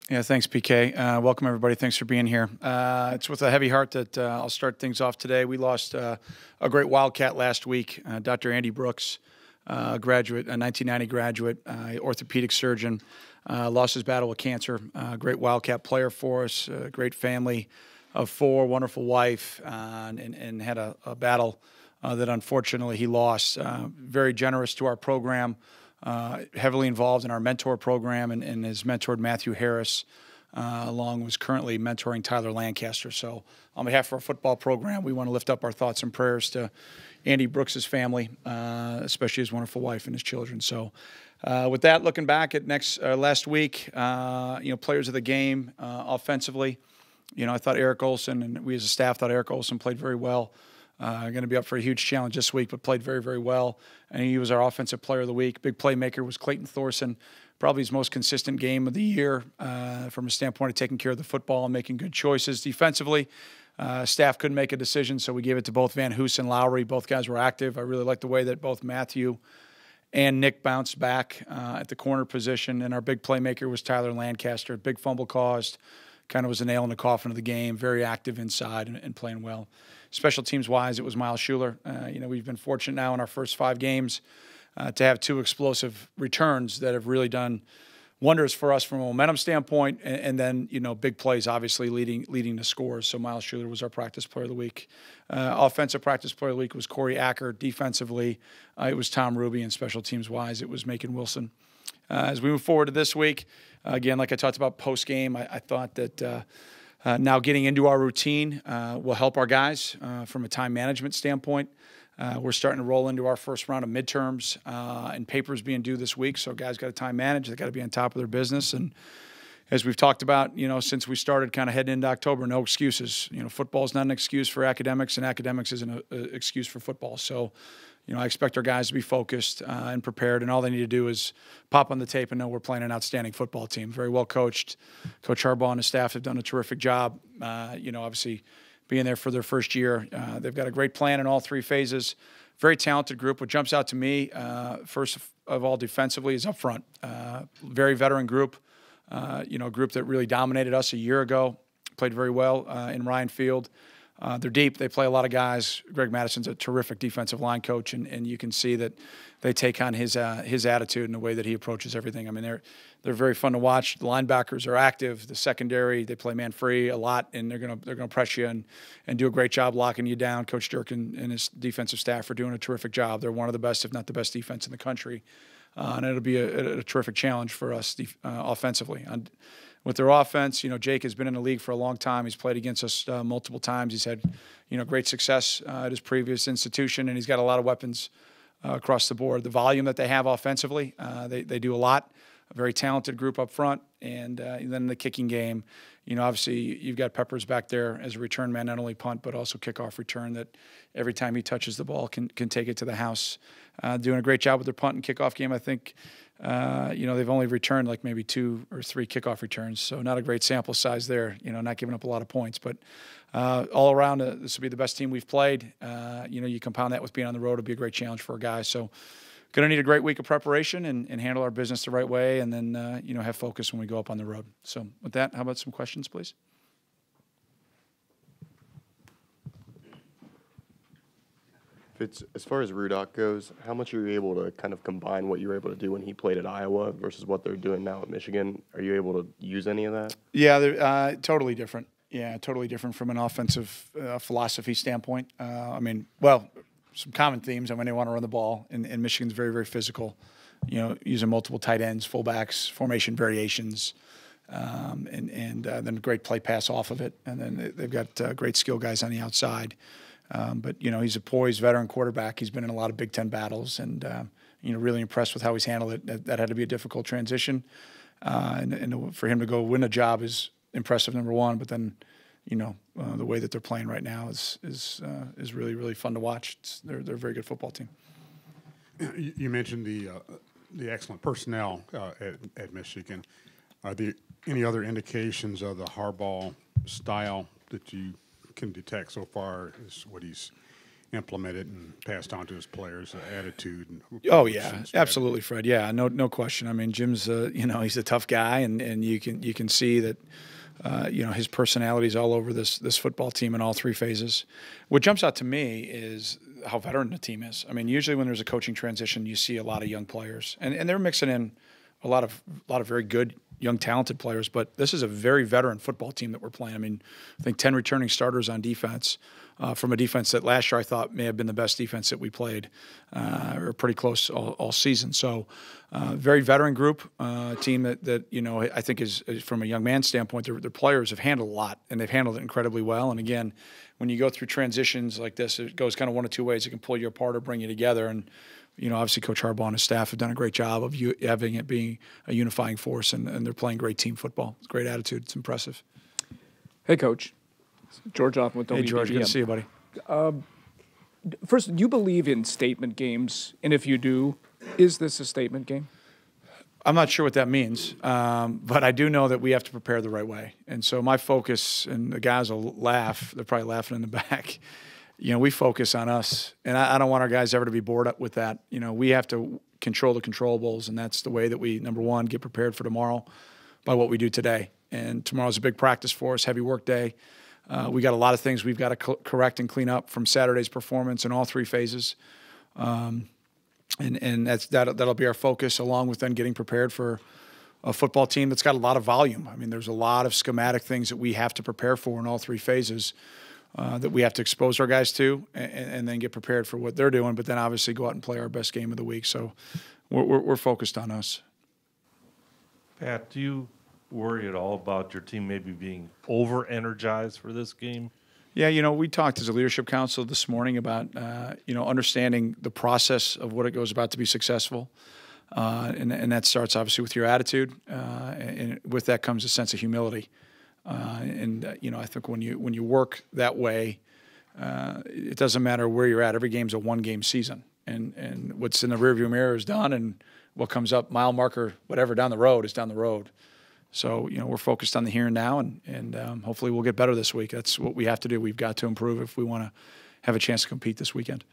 Yeah, thanks, PK. Welcome, everybody. Thanks for being here. It's with a heavy heart that I'll start things off today. We lost a great Wildcat last week, Dr. Andy Brooks, graduate, a 1990 graduate, orthopedic surgeon, lost his battle with cancer. Great Wildcat player for us, great family of four, wonderful wife, and had a battle that unfortunately he lost. Very generous to our program. Heavily involved in our mentor program and has mentored Matthew Harris, was currently mentoring Tyler Lancaster. So on behalf of our football program, we want to lift up our thoughts and prayers to Andy Brooks' family, especially his wonderful wife and his children. So with that, looking back at last week, players of the game offensively, I thought Eric Olson, and we as a staff thought Eric Olson played very well. Going to be up for a huge challenge this week, but played very, very well. And he was our offensive player of the week. Big playmaker was Clayton Thorson, probably his most consistent game of the year from a standpoint of taking care of the football and making good choices. Defensively, staff couldn't make a decision, so we gave it to both Van Hoos and Lowry. Both guys were active. I really liked the way that both Matthew and Nick bounced back at the corner position. And our big playmaker was Tyler Lancaster. Big fumble caused. Kind of was a nail in the coffin of the game. Very active inside and playing well. Special teams-wise, it was Miles Schuler. We've been fortunate now in our first 5 games to have 2 explosive returns that have really done wonders for us from a momentum standpoint, and then big plays obviously leading the scores. So Miles Schuler was our practice player of the week. Offensive practice player of the week was Corey Acker. Defensively, it was Tom Ruby, and special teams-wise, it was Macon Wilson. As we move forward to this week, again, like I talked about post-game, I thought that now getting into our routine will help our guys from a time management standpoint. We're starting to roll into our first round of midterms and papers being due this week, so guys got to time manage. They got to be on top of their business. And as we've talked about, since we started kind of heading into October, no excuses. Football is not an excuse for academics, and academics isn't an excuse for football. So, I expect our guys to be focused and prepared, and all they need to do is pop on the tape and know we're playing an outstanding football team. Very well coached. Coach Harbaugh and his staff have done a terrific job, obviously being there for their first year. They've got a great plan in all 3 phases. Very talented group. What jumps out to me, first of all, defensively, is up front. Very veteran group, a group that really dominated us a year ago, played very well in Ryan Field. They're deep. They play a lot of guys. Greg Madison's a terrific defensive line coach, and you can see that they take on his attitude and the way that he approaches everything. I mean, they're very fun to watch. The linebackers are active. The secondary, they play man free a lot, and they're gonna press you and do a great job locking you down. Coach Dirk and his defensive staff are doing a terrific job. They're one of the best, if not the best, defense in the country, and it'll be a terrific challenge for us offensively. With their offense, Jake has been in the league for a long time. He's played against us multiple times. He's had, great success at his previous institution, and he's got a lot of weapons across the board. The volume that they have offensively, they do a lot. A very talented group up front, and then the kicking game. Obviously you've got Peppers back there as a return man, not only punt but also kickoff return. That every time he touches the ball can take it to the house. Doing a great job with their punt and kickoff game. I think. They've only returned like maybe 2 or 3 kickoff returns, so not a great sample size there. Not giving up a lot of points, but all around, this will be the best team we've played. You compound that with being on the road, it'll be a great challenge for our guys. So, going to need a great week of preparation and handle our business the right way, and then have focus when we go up on the road. So, with that, how about some questions, please? As far as Rudock goes, how much are you able to kind of combine what you were able to do when he played at Iowa versus what they're doing now at Michigan? Are you able to use any of that? Yeah, they're totally different. Yeah, totally different from an offensive philosophy standpoint. Some common themes. They want to run the ball, and Michigan's very, very physical. Using multiple tight ends, fullbacks, formation variations, and then great play pass off of it. And then they've got great skill guys on the outside. But he's a poised veteran quarterback. He's been in a lot of Big Ten battles, and really impressed with how he's handled it. That had to be a difficult transition, and for him to go win a job is impressive. Number one, but then the way that they're playing right now is really, really fun to watch. They're a very good football team. You mentioned the excellent personnel at Michigan. Are there any other indications of the Harbaugh style that you can detect so far as what he's implemented and passed on to his players, attitude. And oh yeah, absolutely, Fred. Yeah, no question. I mean, Jim's he's a tough guy, and you can see that. His personality is all over this football team in all three phases. What jumps out to me is how veteran the team is. I mean, usually when there's a coaching transition, you see a lot of young players, and they're mixing in a lot of very good, young, talented players. But this is a very veteran football team that we're playing. I mean, I think 10 returning starters on defense from a defense that last year I thought may have been the best defense that we played, or pretty close all season. So, very veteran group, team that I think is from a young man standpoint, their players have handled a lot, and they've handled it incredibly well. And again, when you go through transitions like this, it goes kind of one of two ways. It can pull you apart or bring you together. And obviously Coach Harbaugh and his staff have done a great job of having it being a unifying force, and they're playing great team football. It's a great attitude. It's impressive. Hey, Coach. George Hoffman with WBBM. Hey, George. Good to see you, buddy. First, do you believe in statement games? And if you do, is this a statement game? I'm not sure what that means, but I do know that we have to prepare the right way. And so my focus, and the guys will laugh, they're probably laughing in the back, we focus on us. And I don't want our guys ever to be bored up with that. We have to control the controllables, and that's the way that we, number one, get prepared for tomorrow by what we do today. And tomorrow's a big practice for us, heavy work day. We got a lot of things we've got to correct and clean up from Saturday's performance in all three phases. And that'll be our focus, along with then getting prepared for a football team that's got a lot of volume. I mean, there's a lot of schematic things that we have to prepare for in all three phases that we have to expose our guys to, and then get prepared for what they're doing, but then obviously go out and play our best game of the week. So we're focused on us. Pat, do you worry at all about your team maybe being over-energized for this game? Yeah, we talked as a leadership council this morning about, understanding the process of what it goes about to be successful. And that starts obviously with your attitude. And with that comes a sense of humility. I think when you work that way, it doesn't matter where you're at. Every game's a one-game season. And what's in the rearview mirror is done, and what comes up, mile marker, whatever, down the road is down the road. So, we're focused on the here and now, and hopefully we'll get better this week. That's what we have to do. We've got to improve if we want to have a chance to compete this weekend.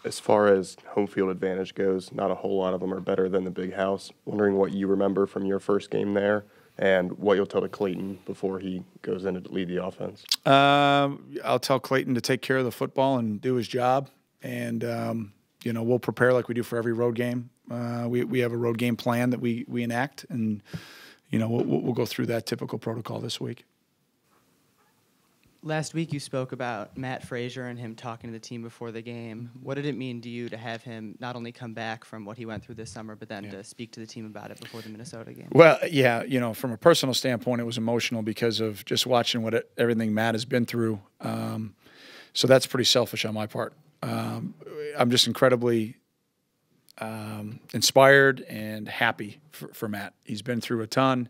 As far as home field advantage goes, not a whole lot of them are better than the Big House. Wondering what you remember from your first game there, and what you'll tell to Clayton before he goes in to lead the offense. I'll tell Clayton to take care of the football and do his job, and we'll prepare like we do for every road game. We have a road game plan that we enact, and we'll go through that typical protocol this week. Last week you spoke about Matt Frazier and him talking to the team before the game. What did it mean to you to have him not only come back from what he went through this summer, but then to speak to the team about it before the Minnesota game? Well, yeah, from a personal standpoint, it was emotional because of just watching everything Matt has been through. So that's pretty selfish on my part. I'm just incredibly inspired and happy for Matt. He's been through a ton.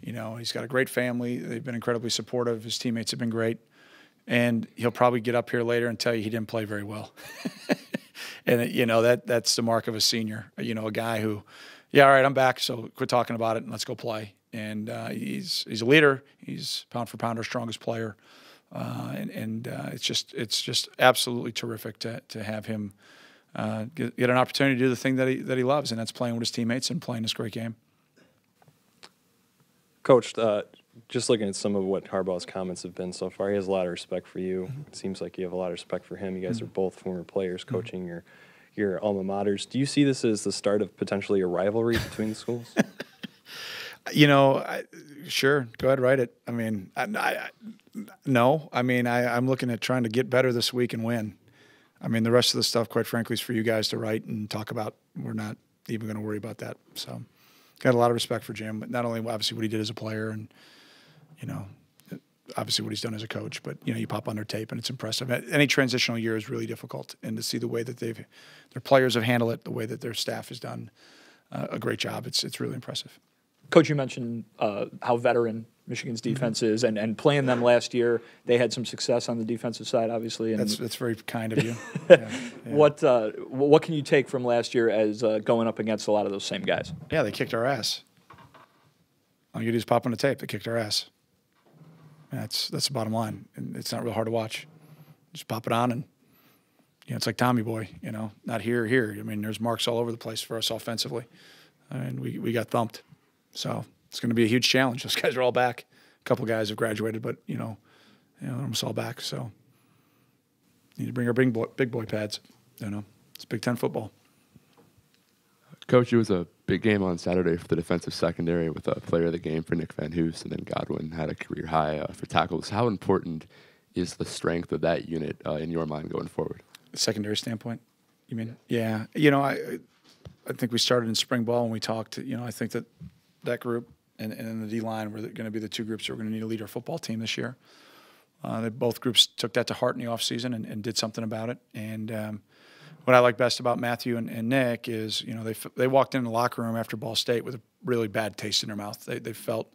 He's got a great family. They've been incredibly supportive. His teammates have been great. And he'll probably get up here later and tell you he didn't play very well. And, that's the mark of a senior, a guy who, all right, I'm back, so quit talking about it and let's go play. And he's a leader. He's pound for pound our strongest player. It's just absolutely terrific to have him get an opportunity to do the thing that he loves, and that's playing with his teammates and playing this great game. Coach, just looking at some of what Harbaugh's comments have been so far, he has a lot of respect for you. Mm-hmm. It seems like you have a lot of respect for him. You guys are both former players coaching your alma maters. Do you see this as the start of potentially a rivalry between the schools? Sure, go ahead, write it. I mean, no. I mean, I'm looking at trying to get better this week and win. I mean, the rest of the stuff, quite frankly, is for you guys to write and talk about. We're not even going to worry about that. So, got a lot of respect for Jim, but not only obviously what he did as a player and, obviously what he's done as a coach, but, you pop on their tape and it's impressive. Any transitional year is really difficult, and to see the way that their players have handled it, the way that their staff has done a great job, it's really impressive. Coach, you mentioned how veteran Michigan's defense is, and playing them last year, they had some success on the defensive side, obviously. And that's very kind of you. Yeah. What can you take from last year as going up against a lot of those same guys? Yeah, they kicked our ass. All you do is pop on the tape. They kicked our ass. And that's the bottom line. And it's not real hard to watch. Just pop it on and it's like Tommy Boy, not here, here. I mean, there's marks all over the place for us offensively. And we got thumped. So it's going to be a huge challenge. Those guys are all back. A couple guys have graduated, but, they're almost all back. So need to bring our big boy pads. It's Big Ten football. Coach, it was a big game on Saturday for the defensive secondary with a player of the game for Nick Van Hoos, and then Godwin had a career high for tackles. How important is the strength of that unit in your mind going forward? Secondary standpoint, you mean? Yeah. I think we started in spring ball and we talked. I think that group and the D-line were going to be the two groups that were going to need to lead our football team this year. Both groups took that to heart in the offseason and did something about it. And what I like best about Matthew and Nick is, they walked in the locker room after Ball State with a really bad taste in their mouth. They felt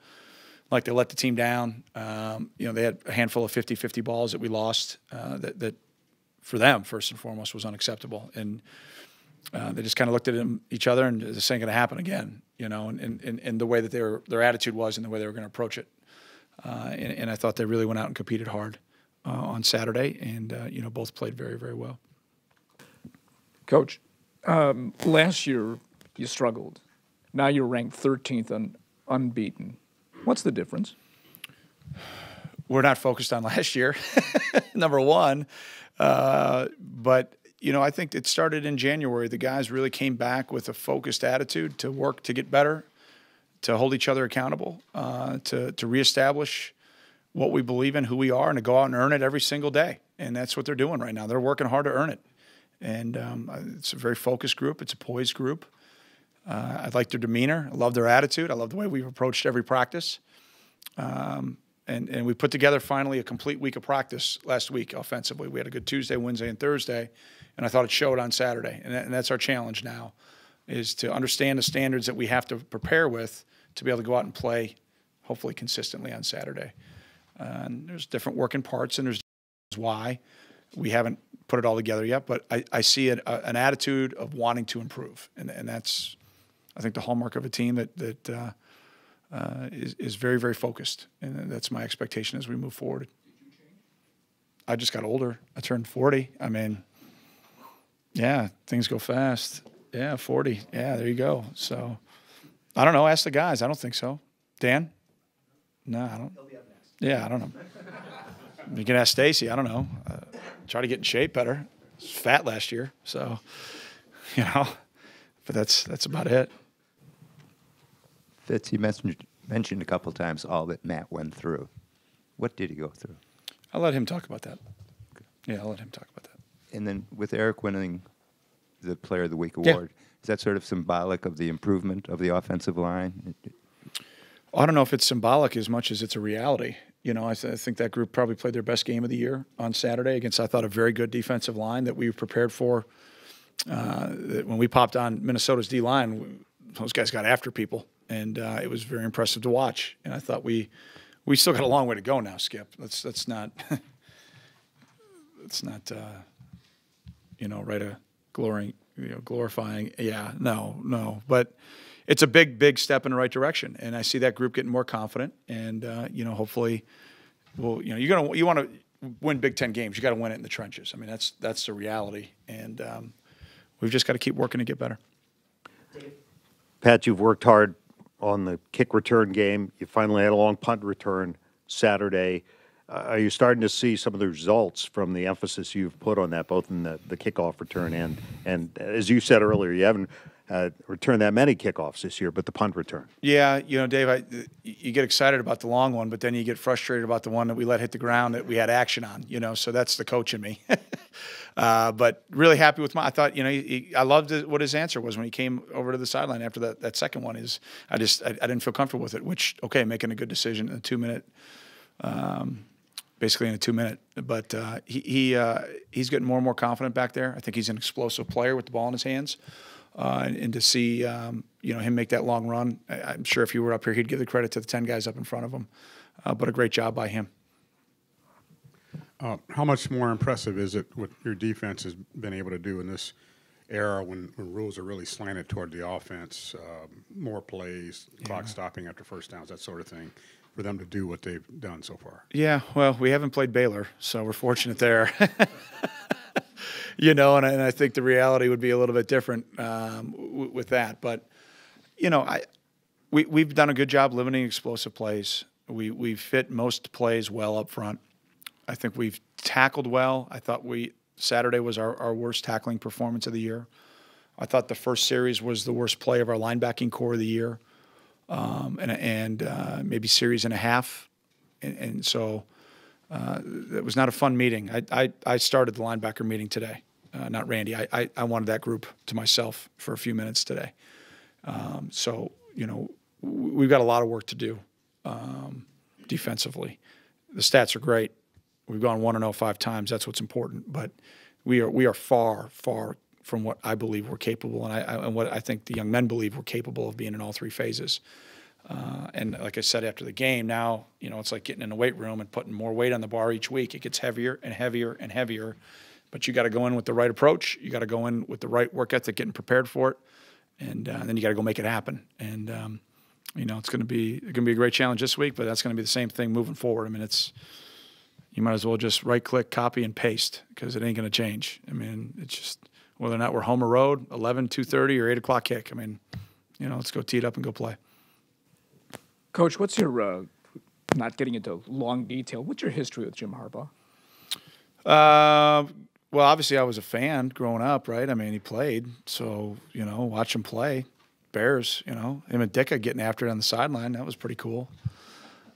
like they let the team down. They had a handful of 50-50 balls that we lost that for them, first and foremost, was unacceptable. And they just kind of looked at each other and this ain't going to happen again, and the way that their attitude was and the way they were going to approach it. And I thought they really went out and competed hard on Saturday, and both played very, very well. Coach, last year you struggled. Now you're ranked 13th and unbeaten. What's the difference? We're not focused on last year, number one. But, I think it started in January. The guys really came back with a focused attitude to work to get better, to hold each other accountable, to reestablish what we believe in, who we are, and to go out and earn it every single day. And that's what they're doing right now. They're working hard to earn it. And it's a very focused group. It's a poised group. I like their demeanor. I love their attitude. I love the way we've approached every practice. And we put together finally a complete week of practice last week offensively. We had a good Tuesday, Wednesday, and Thursday, and I thought it showed on Saturday. And that's our challenge now, is to understand the standards that we have to prepare with to be able to go out and play, hopefully consistently on Saturday. And there's different working parts, and there's why we haven't put it all together yet. But I see an attitude of wanting to improve, and that's, I think, the hallmark of a team that is very, very focused, and that's my expectation as we move forward. I just got older. I turned 40. I mean, yeah, things go fast. Yeah, 40. Yeah, there you go. So, I don't know. Ask the guys. I don't think so. Dan? No, I don't. He'll be up next. Yeah, I don't know. You can ask Stacy. I don't know. Try to get in shape better. I was fat last year, so, but that's about it. Fitz, you mentioned a couple times all that Matt went through. What did he go through? I'll let him talk about that. Yeah, I'll let him talk about that. And then with Eric winning the Player of the Week award, is that sort of symbolic of the improvement of the offensive line? I don't know if it's symbolic as much as it's a reality. I think that group probably played their best game of the year on Saturday against, I thought, a very good defensive line that we were prepared for. When we popped on Minnesota's D-line, those guys got after people, and it was very impressive to watch. And I thought we still got a long way to go now, Skip. Let's not write a glorifying. Yeah, no. But it's a big step in the right direction, and I see that group getting more confident. And hopefully, you want to win Big Ten games. You got to win it in the trenches. I mean, that's the reality, and we've just got to keep working to get better. Pat, you've worked hard on the kick return game. You finally had a long punt return Saturday. Are you starting to see some of the results from the emphasis you've put on that, both in the kickoff return and as you said earlier, you haven't returned that many kickoffs this year, but the punt return? Yeah, Dave, you get excited about the long one, but then you get frustrated about the one that we let hit the ground that we had action on, so that's the coach in me. But really happy with I thought, I loved what his answer was when he came over to the sideline after that second one. I didn't feel comfortable with it, which, okay, making a good decision in a 2-minute, basically in a 2-minute. But he's getting more and more confident back there. I think he's an explosive player with the ball in his hands. And to see, him make that long run, I'm sure if he were up here, he'd give the credit to the 10 guys up in front of him. But a great job by him. How much more impressive is it what your defense has been able to do in this era when rules are really slanted toward the offense, more plays, clock stopping after first downs, that sort of thing, for them to do what they've done so far? Yeah, well, we haven't played Baylor, so we're fortunate there. and I think the reality would be a little bit different with that. But, we've done a good job limiting explosive plays. We've fit most plays well up front. I think we've tackled well. I thought Saturday was our worst tackling performance of the year. I thought the first series was the worst play of our linebacking core of the year, and maybe series and a half. And so it was not a fun meeting. I started the linebacker meeting today, not Randy. I wanted that group to myself for a few minutes today. So, we've got a lot of work to do defensively. The stats are great. We've gone 1-0 5 times. That's what's important. But we are far, far from what I believe we're capable, and what I think the young men believe we're capable of being in all three phases. And like I said after the game, now it's like getting in the weight room and putting more weight on the bar each week. It gets heavier and heavier and heavier, but you got to go in with the right approach. You got to go in with the right work ethic, getting prepared for it, and then you got to go make it happen. And it's going to be a great challenge this week, but that's going to be the same thing moving forward. I mean, you might as well just right-click, copy, and paste because it ain't going to change. I mean, it's just whether or not we're home or road, 11, 2:30, or 8 o'clock kick. I mean, let's go tee it up and go play. Coach, what's your, not getting into long detail, what's your history with Jim Harbaugh? Well, obviously I was a fan growing up, right? I mean, he played, so, watch him play. Bears, him and Dicka getting after it on the sideline, that was pretty cool.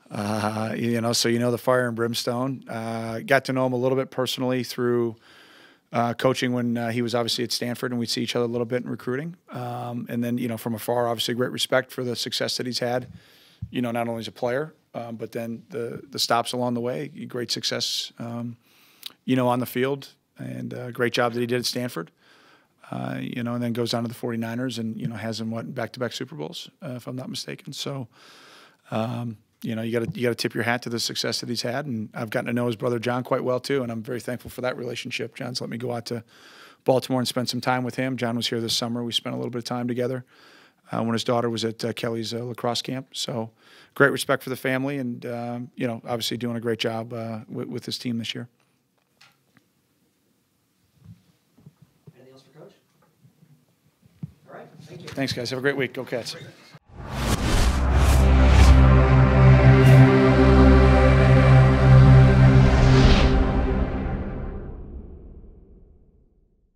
So the fire and brimstone. Got to know him a little bit personally through coaching when he was obviously at Stanford, and we'd see each other a little bit in recruiting. And then, from afar, obviously great respect for the success that he's had, not only as a player, but then the stops along the way, great success, on the field, and great job that he did at Stanford. And then goes on to the 49ers and, has them, back-to-back Super Bowls, if I'm not mistaken. So, you got to tip your hat to the success that he's had. And I've gotten to know his brother John quite well, too, and I'm very thankful for that relationship. John's let me go out to Baltimore and spend some time with him. John was here this summer. We spent a little bit of time together when his daughter was at Kelly's lacrosse camp. So great respect for the family and, obviously doing a great job with his team this year. Anything else for Coach? All right, thank you. Thanks, guys. Have a great week. Go Cats.